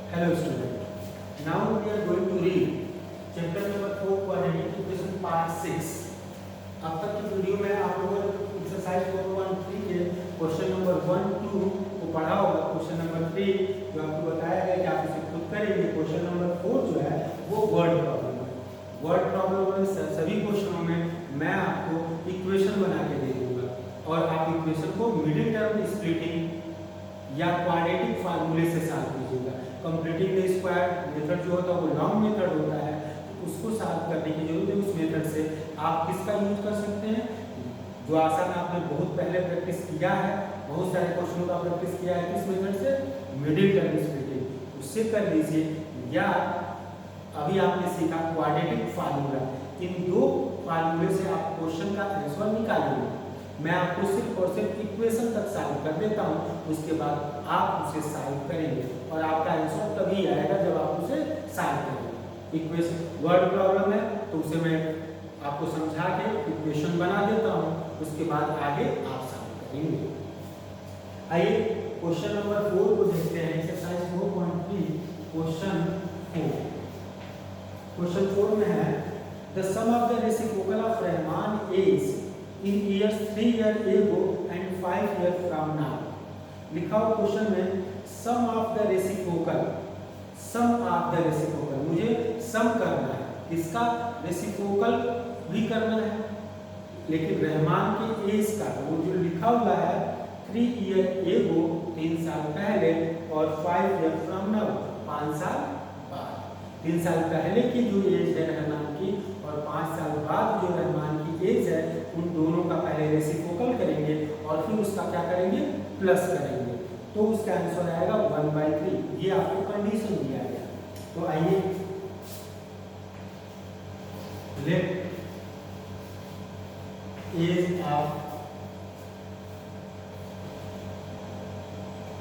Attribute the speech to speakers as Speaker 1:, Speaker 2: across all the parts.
Speaker 1: Hello student. Now we are going to read chapter number 4 quadratic equation part 6. अब तक की video में आप लोगों ने एक्सरसाइज 4.3 के क्वेश्चन नंबर 1 2 को पढ़ा होगा। क्वेश्चन नंबर 3 जो आपको बताया गया कि आप इसे खुद करेंगे। क्वेश्चन नंबर 4 जो है वो वर्ड प्रॉब्लम है। वर्ड प्रॉब्लम में सभी क्वेश्चनों में मैं आपको इक्वेशन बना के दे दूंगा और आप इक्वेशन को मिडिल टर्म स्प्लिटिंग या क्वाड्रेटिक फार्मूले से सॉल्व कीजिएगा। कंप्लीटिंग द स्क्वायर मेथड जो होता है वो लॉन्ग मेथड होता है, तो उसको सॉल्व करने की जरूरत है। उस मेथड से आप किसका यूज कर सकते हैं, जो आसान आपने बहुत पहले प्रैक्टिस किया है, बहुत सारे क्वेश्चनों का प्रैक्टिस किया है। किस मेथड से? मिडिल टर्म स्प्लिटिंग, उससे कर लीजिए। या अभी आपने सीखा क्वाड्रेटिक फार्मूला, इन दो फार्मूले से आप क्वेश्चन का आंसर निकालेंगे। मैं आपको सिर्फ और सिर्फ इक्वेशन तक सॉल्व कर देता हूँ, उसके बाद आप उसे सॉल्व करेंगे और आपका आंसर तभी आएगा जब आप उसे सॉल्व करेंगे। इक्वेशन वर्ड प्रॉब्लम है तो उसे मैं आपको समझा के इक्वेशन बना देता हूँ, उसके बाद आगे आप सॉल्व करेंगे। आइए क्वेश्चन नंबर 4 को देखते हैं। Exercise 4.3 question 4। क्वेश्चन 4 में है the sum of the reciprocal of Rahman is in years 3 years ago and 5 years from now। लिखा हुआ क्वेश्चन में sum of the reciprocal, sum of the reciprocal, मुझे सम करना है, इसका रेसिप्रोकल भी करना है, लेकिन रहमान के एज का वो जो लिखा हुआ है 3 years ago 3 साल पहले और 5 years from now 5 साल बाद। 3 साल पहले की जो एज है रहमान की और 5 साल बाद जो रहमान की एज है, उन दोनों का पहले रेसिप्रोकल करेंगे और फिर उसका क्या करेंगे, प्लस करेंगे, तो उसका आंसर आएगा 1/3। ये आपको कंडीशन दिया गया। तो आइए लेट एज ऑफ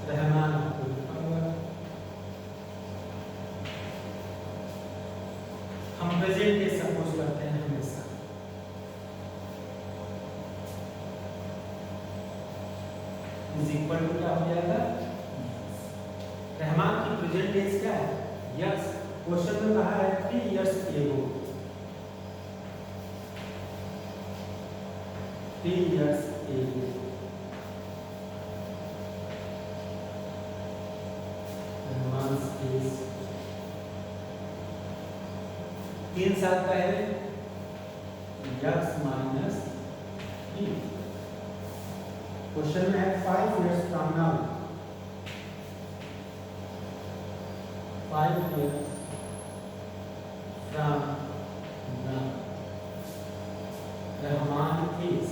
Speaker 1: रहमान, हम प्रेजेंट के सपोज करते हैं हमेशा। इज इक्वल टू क्या हो जाएगा, रहमान की प्रेजेंट एज क्या है, यस। क्वेश्चन में कहा है 3 years ago, 3 years ago Rahman age 3 साल पहले यक्स माइनस 3। क्वेश्चन में है 5 years from now, 5 years from now Rahman is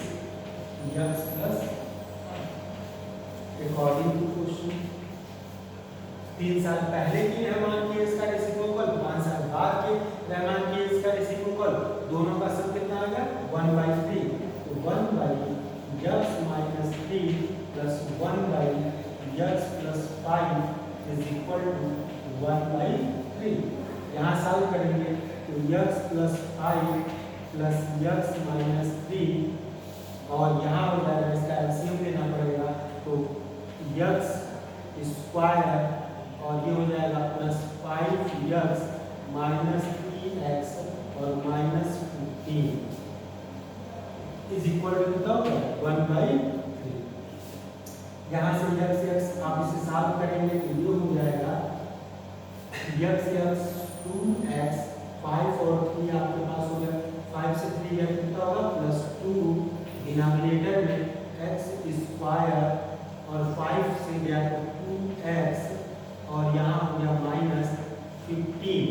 Speaker 1: x plus according to question 3 साल पहले की रहमान की एज का रेसिप्रोकल, 5 साल बाद के रहमान की एज का रेसिप्रोकल, दोनों का सम कितना आ गया 1/3। तो 1/x minus 3 plus 1/x plus 5 is equal to 1/3। यहाँ सॉल्व करेंगे तो x plus 5 plus x minus 3 और यहाँ हो जाएगा, इसका एलसीएम लेना पड़ेगा, तो x स्क्वायर और ये हो जाएगा प्लस 5x माइनस 3x और माइनस 15 इज इक्वल टू कितना होगा 1/3। यहाँ से x आप इसे सॉल्व करेंगे तो ये हो जाएगा x 2x 5 और 3 आपके पास हो गया, 5 से 3 गया कितना होगा प्लस 2, डिनोमिनेटर में x स्क्वायर और 5 से गया तो 2x और यहाँ हो गया माइनस 15।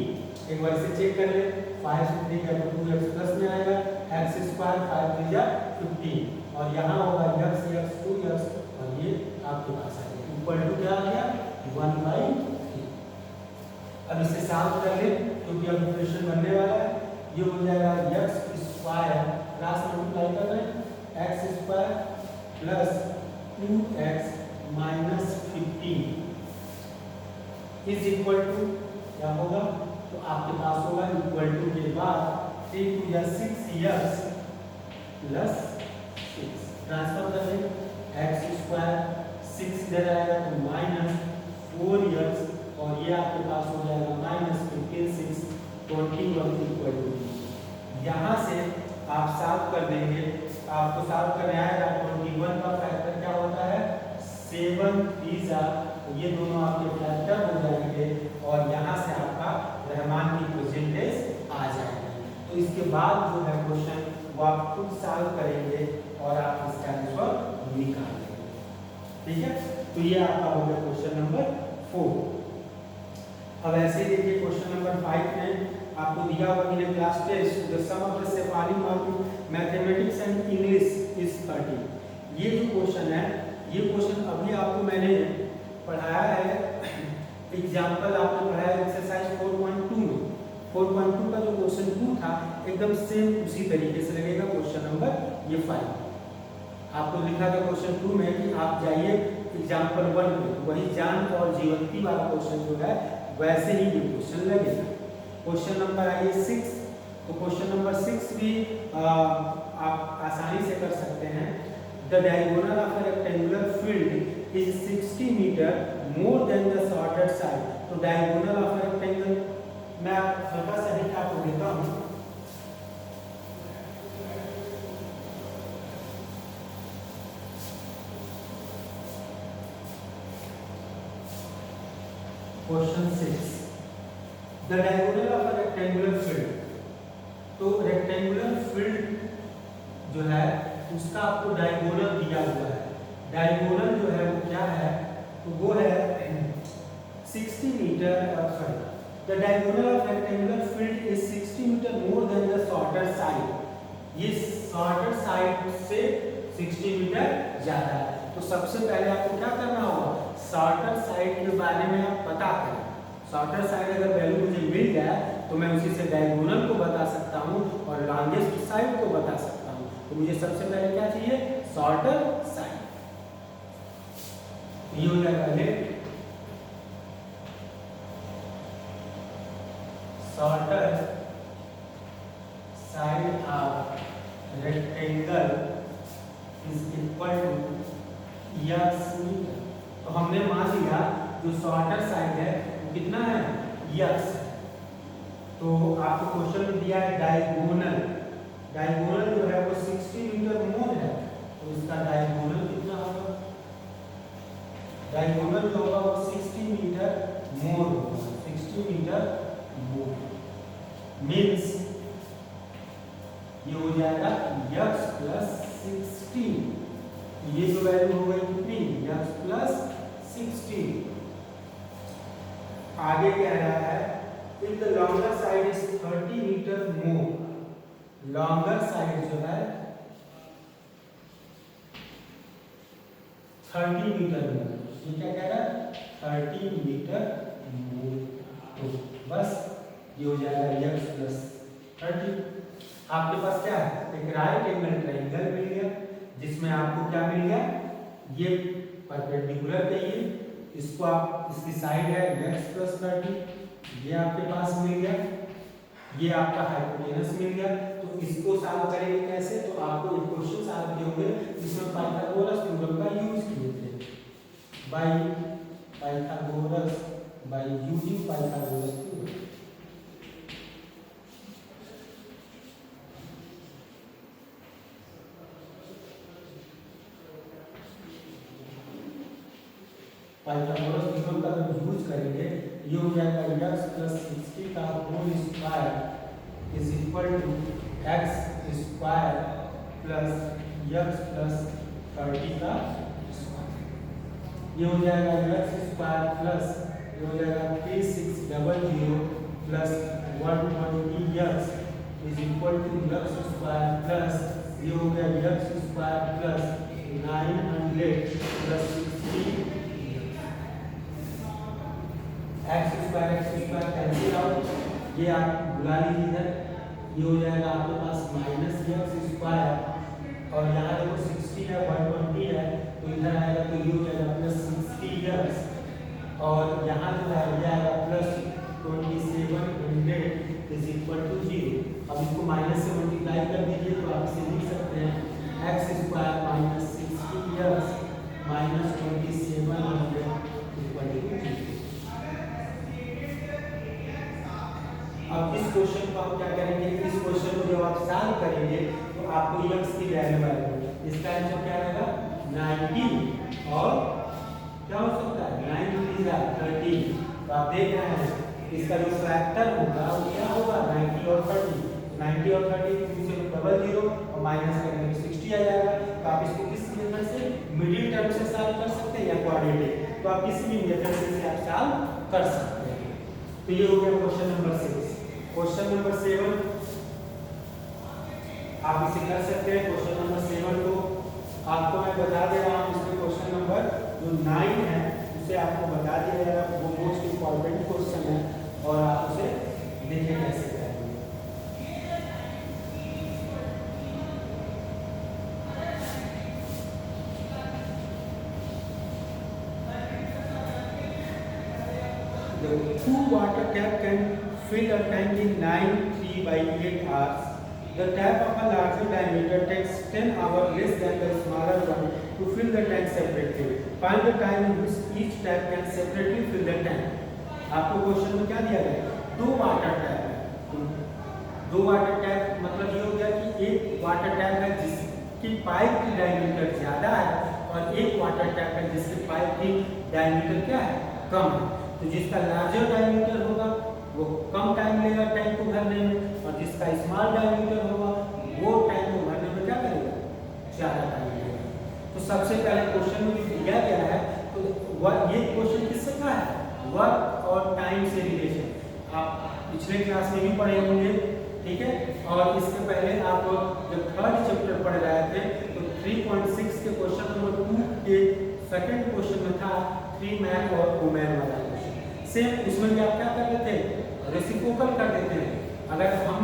Speaker 1: एक बार इसे चेक कर ले, 5 से 3 गया तो 2x प्लस में आएगा, x स्क्वायर 5 3 जा 15 और यहाँ होगा x 2x और ये आपके पास आ गया इक्वल टू क्या आ गया 1/3। अब इसे सॉल्व कर ले क्योंकि अब इक्वेशन बनने वाला है। ये हो जाएगा x स्क्वायर क्रॉस मल्टीप्लाई कर रहे हैं x square plus 2x minus 15 is equal to क्या होगा, तो आपके पास होगा इक्वल टू के बाद 3 2 या 6x प्लस 6 ट्रांसफर कर दें x स्क्वायर 6 इधर आएगा तो माइनस 4x और ये ये आपके पास हो जाएगा माइनस 15 6 21 इक्वल टू, यहाँ से आप सॉल्व कर देंगे, आपको सॉल्व करने आएगा 21 का फैक्टर क्या होता है 7 3 ये दोनों आपके फैक्टर हो जाएंगे और यहाँ से आपका रहमान की परसेंटेज आ जाएगी। तो इसके बाद जो है क्वेश्चन वो आप खुद सॉल्व करेंगे और आप इसका आंसर निकालेंगे। ठीक है, तो ये आपका हो गया क्वेश्चन नंबर 4। अब ऐसे ही देखिए क्वेश्चन नंबर 5 में आपको दिया हुआ in class test the sum of the Shefali of mathematics and English is 30। ये जो क्वेश्चन है, ये क्वेश्चन अभी आपको मैंने पढ़ाया है, एग्जांपल आपने पढ़ाया एक्सरसाइज 4.2 में। 4.2 का जो क्वेश्चन 2 था एकदम सेम उसी तरीके से लगेगा क्वेश्चन नंबर ये 5। आपको लिखा था क्वेश्चन 2 में कि आप जाइए एग्जांपल 1 पे, वही जान और जीवंती वाला क्वेश्चन जो है वैसे ही ये क्वेश्चन लगेगा। क्वेश्चन नंबर आइए 6, तो क्वेश्चन नंबर 6 भी आप आसानी से कर सकते हैं। The diagonal of a rectangular field is 60 metre more than the shorted side. तो डायगोनल ऑफ अ रेक्टेंगल मैं हल्का सा हिंट आपको देता हूँ। Question 6, the diagonal of a rectangular field. तो रेक्टेंगुलर फील्ड जो है उसका आपको डायगोनल दिया हुआ है। डायगोनल जो है वो क्या है, तो वो है 60 metre, sorry, the diagonal of rectangular field is 60 metre more than the shorted side. ये शॉर्टेड साइड से 60 मीटर ज्यादा है। तो सबसे पहले आपको क्या करना होगा, शॉर्टेड साइड के बारे में आप पता करें। शॉर्टेड साइड अगर वैल्यू मुझे मिल जाए तो मैं उसी से डायगोनल को बता सकता हूँ और लॉन्गेस्ट साइड को बता सकता हूँ। तो मुझे सबसे पहले क्या चाहिए, शॉर्टेड साइड। ये हो जाएगा left shorted side of rectangle is equal to x metre. तो हमने मान लिया जो शॉर्टेड साइड है वो कितना है, x। तो आपको क्वेश्चन में दिया है डायगोनल, डायगोनल जो है वो 60 मीटर मोर है, तो इसका डायगोनल कितना होगा, डायगोनल जो होगा वो 60 मीटर मोर होगा। 60 मीटर मोर मीन्स ये हो जाएगा x प्लस 16। ये जो वैल्यू हो गई कितनी, x प्लस 16। आगे कह रहा है if the longer side is 30 metre more, longer side जो है 30 मीटर more, ये क्या कह रहा है 30 मीटर more। तो बस ये हो जाएगा x प्लस 30। आपके पास क्या है, एक राइट एंगल ट्रायंगल मिल गया जिसमें आपको क्या मिल गया, ये परपेंडिकुलर चाहिए, इसको आप इसकी साइड है x प्लस 30, ये आपके पास मिल गया, ये आपका हाइपोटेनस मिल गया। तो इसको सॉल्व करेंगे कैसे, तो आपको एक क्वेश्चन सॉल्व किए होंगे जिसमें पाइथागोरस थ्योरम का यूज किए थे, by Pythagoras, by using Pythagoras theorem. Pythagoras theorem का जब यूज करेंगे ये हो जाएगा x प्लस 60 का whole square is equal to x square plus x plus 30 का स्क्वायर। ये हो जाएगा x स्क्वायर प्लस ये हो जाएगा 3600 plus 120x is equal to x square plus ये हो गया x square plus 900 plus 60 x square cancel out, ये आप बुला लीजिए इधर, ये हो जाएगा आपके पास माइनस x स्क्वायर और यहाँ देखो 60 है 120 है तो इधर आएगा तो ये हो जाएगा प्लस 60x और यहाँ जो है ये आएगा प्लस 2700 इज इक्वल टू 0। अब इसको माइनस से मल्टीप्लाई कर दीजिए तो आप इसे लिख सकते हैं x square minus 60x minus 2700 equal to 0। अब इस क्वेश्चन को हम क्या करेंगे, इस क्वेश्चन को जब आप सॉल्व करेंगे तो आपको x की वैल्यू आएगी। इसका आंसर क्या आएगा 90 और क्या हो सकता है 9 3 13। तो आप देख रहे हैं इसका जो फैक्टर होगा वो क्या होगा 90 और 30। 90 और 30 से डबल जीरो और माइनस करेंगे तो 60 आ जाएगा। तो आप इसको किस मेथड से मिडिल टर्म से सॉल्व कर सकते हैं या क्वाड्रेटिक, तो आप किसी भी मेथड से इसे आप सॉल्व कर सकते हैं। तो ये हो गया क्वेश्चन नंबर 6। क्वेश्चन नंबर 7 आप इसे कर सकते हैं। क्वेश्चन नंबर 7 को आपको मैं बता दे रहा हूँ, इसमें क्वेश्चन नंबर जो 9 है उसे आपको बता दिया जाएगा। वो मोस्ट इंपॉर्टेंट क्वेश्चन है और आप उसे देखिए कैसे करेंगे। The two water tap can fill a tank in 9 3/8 hours. The tap of a larger diameter takes 10 hours less than the smaller one to fill the tank separately. Find the time in which each tap can separately fill the tank. आपको question में क्या दिया गया, दो water tap है। दो water tap मतलब ये हो गया कि एक वाटर टैप है जिसकी पाइप की डायमीटर ज्यादा है और एक वाटर टैप है जिसकी पाइप की डायमीटर क्या है कम है। तो जिसका लार्जर डायमीटर होगा वो कम टाइम लेगा टैंक को भरने में और जिसका स्मॉल डायमीटर होगा वो टैंक को भरने में क्या करेगा ज्यादा टाइम लेगा। तो सबसे पहले क्वेश्चन में दिया गया है तो ये क्वेश्चन किससे का है, वर्क और टाइम से रिलेशन। आप पिछले क्लास में भी पढ़े होंगे, ठीक है। और इससे पहले आप जब थर्ड चैप्टर पढ़ रहे थे तो 3.6 के क्वेश्चन नंबर 2 के सेकंड क्वेश्चन में था 3 मैन और वुमेन वाला क्वेश्चन। सेम उसमें भी आप क्या कर देते हैं, रेसिप्रोकल कर देते हैं। अगर हम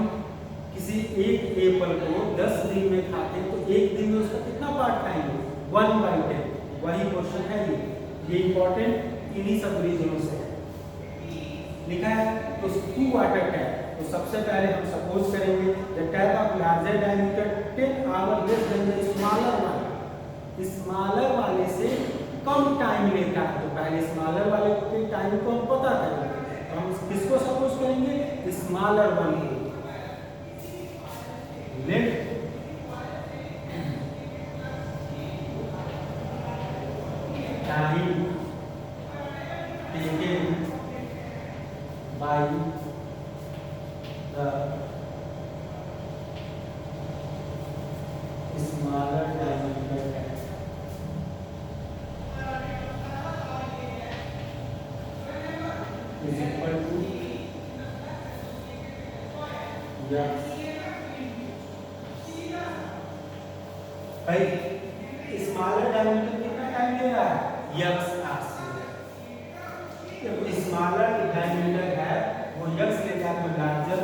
Speaker 1: किसी एक एप्पल को 10 दिन में खाते हैं तो एक दिन में उसका कितना पार्ट खाएंगे 1/10। वही क्वेश्चन है ये इंपॉर्टेंट इन्हीं सब रीजनों से लिखा है। तो टू वाटर टैप, तो सबसे पहले हम सपोज करेंगे the tap of larger diameter 10 hours less than the smaller one. Smaller वाले से कम टाइम लेता है तो पहले स्मॉलर वाले के टाइम को हम पता करेंगे। तो हम किसको सपोज करेंगे स्मॉलर वन को। Let time taken by the smaller diameter tap is equal to x। भाई स्मॉलर डायमीटर कितना टाइम ले रहा है x आवर्स। तो स्मॉलर डायमीटर है वो x ले जाता है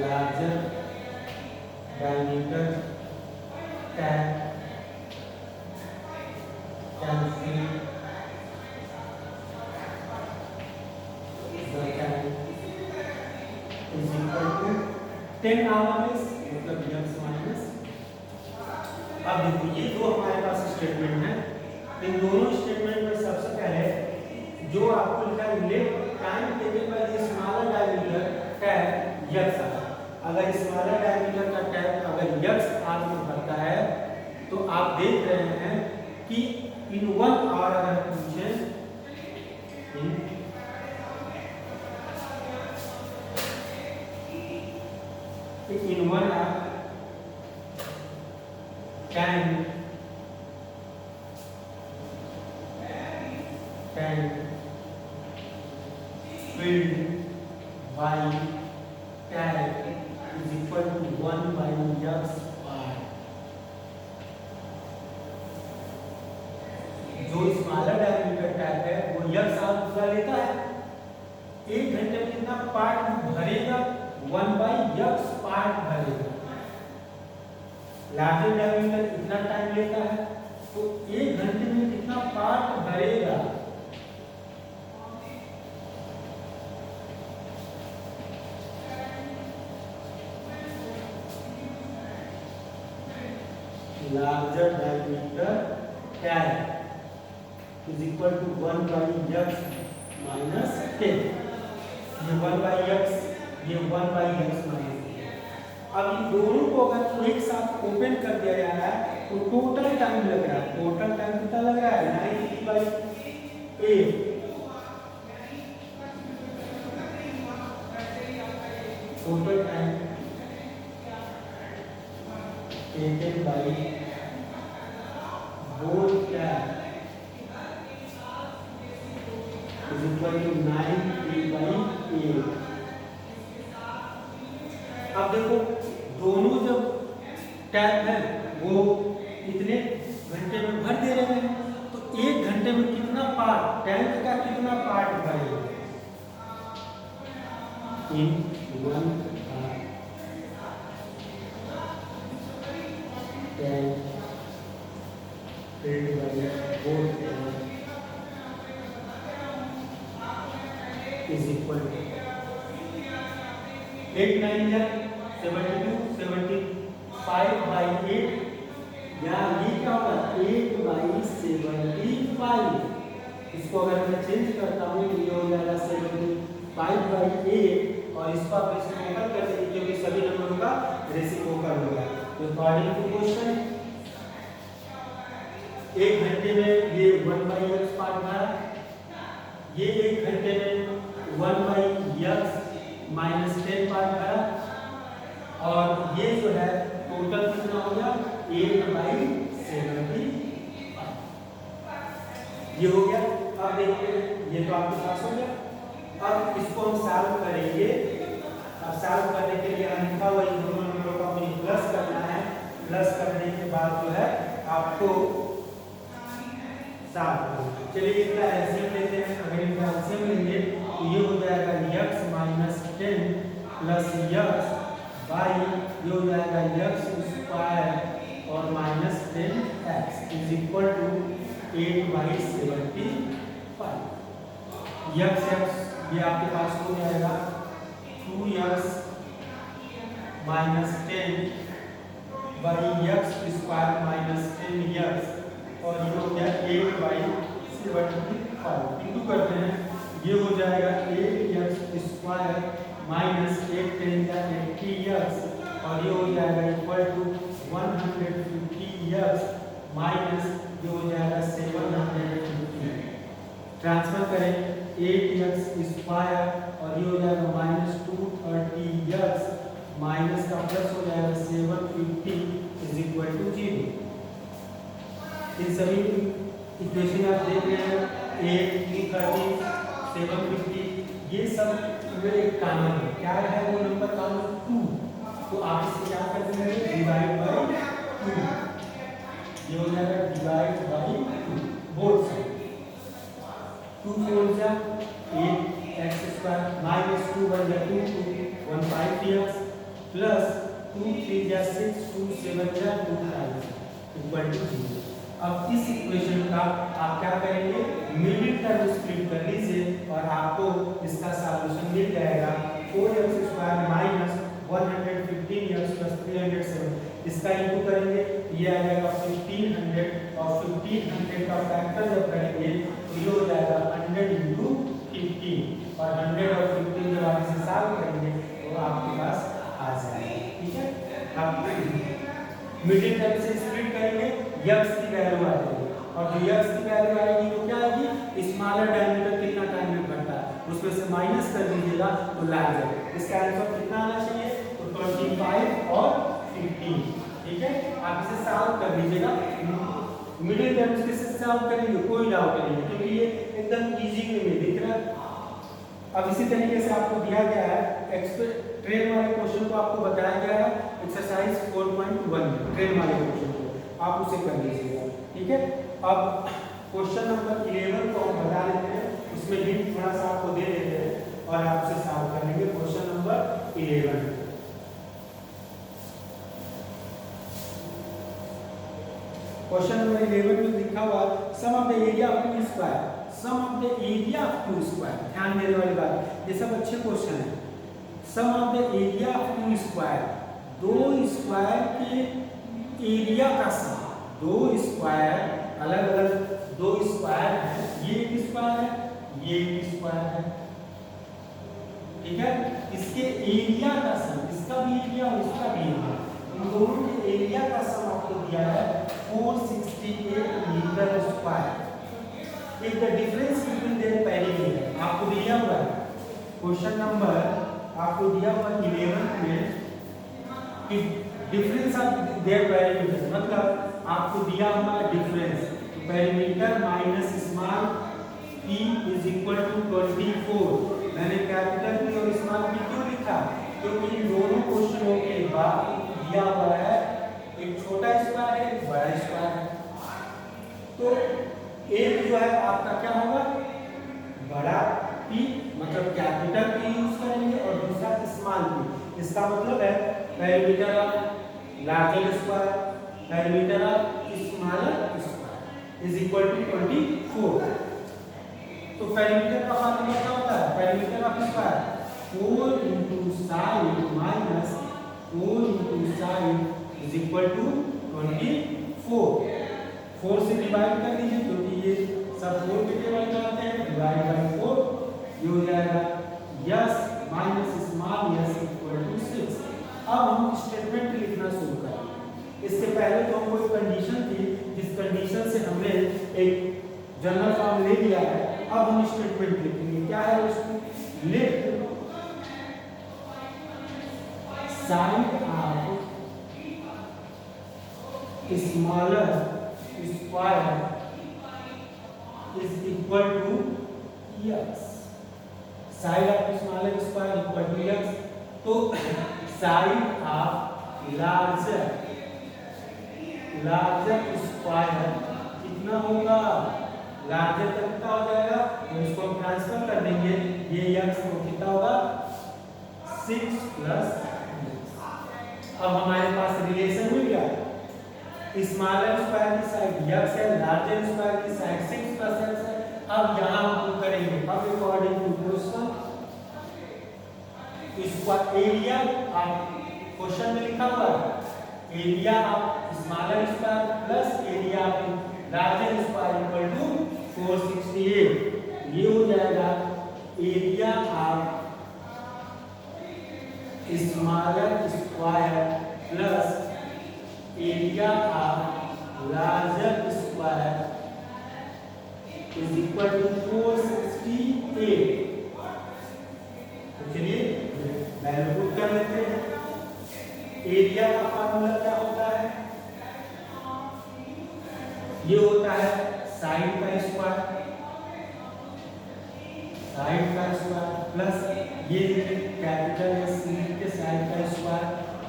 Speaker 1: larger diameter tap can fill the tank is equal to 10 hours मतलब x माइनस। अब देखो ये दो हमारे पास स्टेटमेंट है। इन दोनों स्टेटमेंट में सबसे पहले जो आपको लिखा है let time taken by the smaller diameter tap x। अगर स्मॉलर डायमीटर का टैप अगर x आवर में भरता है तो आप देख रहे हैं कि इन 1 आवर अगर पूछे इन 1 our can filled by tap is equal to 1/x r। जो स्मॉलर डायमीटर टैप है वो x आवर पूरा लेता है। 1 घंटे में कितना पार्ट भरेगा 1/x पार्ट भरेगा। लार्जर डायमीटर इतना टाइम लेता है तो 1 घंटे में कितना पार्ट भरेगा larger diameter tap is equal to 1/x minus 10, ये 1/x, ये 1/x माइनस 10। अब इन दोनों को अगर एक साथ ओपन कर दिया जा रहा है तो टोटल टाइम लग रहा है, टोटल टाइम कितना लग रहा है 90/8, total time 18/4 time is equal to 90/8। अब देखो दोनों जब टैब है वो इतने घंटे में भर दे रहे हैं, तो एक घंटे में कितना पार्ट टैंक का कितना पार्ट भरेगा इन 1 tank filled by 4 tank is equal to 8 9 या 72 75/8 या ये क्या होगा 8/75। इसको अगर मैं चेंज करता हूँ तो ये हो जाएगा 75/8 और इसको आप रेसिप्रोकल कर देंगे क्योंकि सभी नंबरों का रेसिप्रोकल होगा। तो अकॉर्डिंग टू क्वेश्चन एक घंटे में ये 1/x पार्ट भरा, ये एक घंटे में 1/x माइनस 10 पार्ट भरा, और ये जो है टोटल कितना हो गया 8/75 ये हो गया। अब देखिए ये तो आपके पास हो गया। अब इसको हम सॉल्व करेंगे। अब सॉल्व करने के लिए हम लिखा हुआ इन दोनों नंबरों को हमें प्लस करना है। प्लस करने के बाद जो है आपको चलिए इनका एलसीएम लेते हैं। अगर इनका एलसीएम लेंगे तो ये हो जाएगा x minus 10 plus x by ये हो जाएगा x स्क्वायर और minus 10x is equal to 8/75। x ये आपके पास हो जाएगा 2x minus 10 by x square minus 10x और ये हो गया 8/75 इंटू करते हैं। ये हो जाएगा 8x स्क्वायर माइनस 8 10 का 80x और ये हो जाएगा इक्वल टू 150x माइनस ये हो जाएगा 750। ट्रांसफर करें 8x स्क्वायर और ये हो जाएगा माइनस 230x माइनस का प्लस हो जाएगा 750 इज इक्वल टू 0। इन सभी इक्वेशन आप देख रहे हैं 8 230 750 ये सब में एक कॉमन है। क्या है वो नंबर कॉमन 2, तो आप इसे क्या कर देंगे डिवाइड बाय 2, ये हो जाएगा डिवाइड बाय 2 बोथ साइड। 2 4 जा 8x² माइनस 2 1 जा 2 150x प्लस 2 3 जा 6 2 7 जा 2 5 इक्वल टू 0। अब इस इक्वेशन का आप क्या करेंगे मिडिल टर्म स्प्लिट कर लीजिए और आपको इसका सॉल्यूशन मिल जाएगा 4x² माइनस 115x प्लस 307 इसका इंटू करेंगे ये आ जाएगा 1500 और 1500 का फैक्टर जब करेंगे तो ये हो जाएगा 100 × 15 और 100 और 15 जब आप इसे सॉल्व करेंगे तो आपके पास आ जाएगा। ठीक है आप मिडिल टर्म से स्प्लिट करेंगे x की वैल्यू आ जाएगी और जो x की वैल्यू आएगी तो क्या आएगी स्मॉलर डायमीटर कितना टाइम में घटता है उसमें से माइनस कर दीजिएगा तो लार्जर। इसका आंसर कितना आना चाहिए तो 25 और 15। ठीक है आप इसे सॉल्व कर लीजिएगा। मिडिल टर्म्स किससे सॉल्व करेंगे कोई डाउट नहीं है क्योंकि ये एकदम इजी वे में दिख रहा है। अब इसी तरीके से आपको दिया गया है ट्रेन वाले क्वेश्चन को आपको बताया गया है एक्सरसाइज 4.1 ट्रेन वाले क्वेश्चन को आप उसे कर लीजिएगा। ठीक है अब क्वेश्चन नंबर 11 को हम बता लेते हैं, उसमें हिंट थोड़ा सा आपको दे देते हैं और आप उसे सॉल्व कर लेंगे। क्वेश्चन नंबर 11 क्वेश्चन नंबर 11 में लिखा हुआ sum of the area of two square, sum of the area of two square. ध्यान देने वाली बात ये सब अच्छे क्वेश्चन है। Sum of the area of two square, दो स्क्वायर के एरिया का सम। दो स्क्वायर अलग अलग दो स्क्वायर है, ये एक स्क्वायर है ये एक स्क्वायर है, ठीक है। इसके एरिया का सम, इसका भी एरिया और इसका भी एरिया, इन दोनों के एरिया का सम आपको दिया है 468 metre square. If the difference between their perimeter, आपको दिया हुआ है क्वेश्चन नंबर, आपको दिया हुआ 11 में कि डिफरेंस ऑफ देयर पेरीमीटर, मतलब आपको दिया हुआ difference perimeter minus small p is equal to 24। मैंने कैपिटल P और स्मॉल p क्यों लिखा? क्योंकि इन दोनों क्वेश्चनों के बाद दिया हुआ है एक छोटा स्क्वायर है, एक बड़ा स्क्वायर है। तो एक जो है आपका क्या होगा, बड़ा P मतलब कैपिटल P यूज करेंगे और दूसरा स्मॉल p। इसका मतलब है perimeter of larger square perimeter of smaller square is equal to 24। तो पेरीमीटर का फार्मूला क्या होता है? Perimeter of square 4 into side minus 4 into side is equal to 24। 4 से डिवाइड कर दीजिए क्योंकि ये सब 4 के टेबल में आते हैं, डिवाइड बाय 4 ये हो जाएगा x minus small x equal to 6। अब हम स्टेटमेंट लिखना शुरू करेंगे। इससे पहले तो हमको एक कंडीशन थी, जिस कंडीशन से हमने एक जनरल फॉर्म ले लिया है। अब हम स्टेटमेंट लिखेंगे, क्या है उसको, let side of smaller square is equal to x, side of smaller square equal to x. तो साइड ऑफ लार्जर स्क्वायर कितना होगा, लार्जर तक कितना हो जाएगा, तो इसको हम ट्रांसफर कर देंगे, ये यक्स को कितना होगा 6 प्लस। अब हमारे पास रिलेशन मिल गया, स्मॉलर स्क्वायर की साइड यक्स है, लार्जर स्क्वायर की साइड 6 प्लस एक्स है। अब यहां हम करेंगे, अब अकॉर्डिंग टू क्वेश्चन इसका एरिया आप क्वेश्चन में लिखा हुआ है, area of smaller square plus area of larger square equal to 468। ये हो जाएगा area of smaller square plus area of larger square is equal to 468। तो चलिए वैल्यू पुट कर लेते हैं। एरिया का फार्मूला क्या होता है, ये होता है साइड का स्क्वायर प्लस ये कैपिटल एस के साइड का स्क्वायर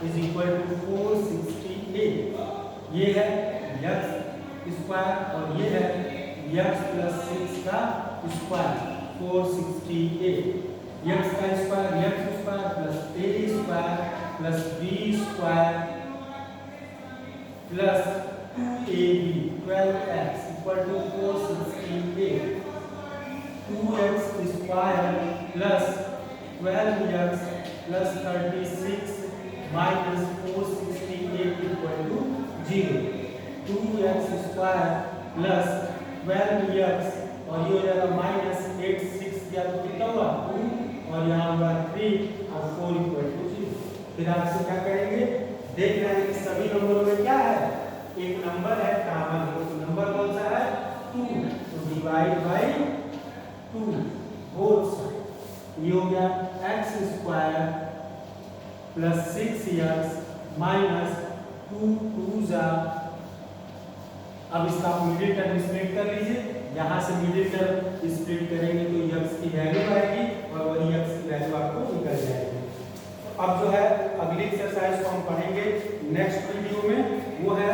Speaker 1: इज इक्वल टू 468। ये है यक्स स्क्वायर और ये है यक्स प्लस 6 का स्क्वायर 468। यक्स का square x square plus a square plus b square plus 2ab 12x equal to 468। 2x square plus 12x plus 36 minus 468 equal to 0। 2x square plus 12x और ये हो जाएगा minus 8 6 दिया तो कितना हुआ 2 और यहाँ हुआ 3 और 4 इक्वल टू 0। फिर आपसे क्या करेंगे, देख रहे हैं कि सभी नंबरों में क्या है, एक नंबर है कॉमन, तो नंबर कौन सा है 2, तो डिवाइड बाय 2 बोथ साइड। ये हो गया x square plus 6x minus 2 2 जा। अब इसका मिडिल टर्म स्प्लिट कर लीजिए, यहाँ से मिडिल टर्म स्प्लिट करेंगे तो x की वैल्यू आएगी और वही x की वैल्यू आपको निकल जाएगी। अब जो है अगली एक्सरसाइज को हम पढ़ेंगे नेक्स्ट वीडियो में, वो है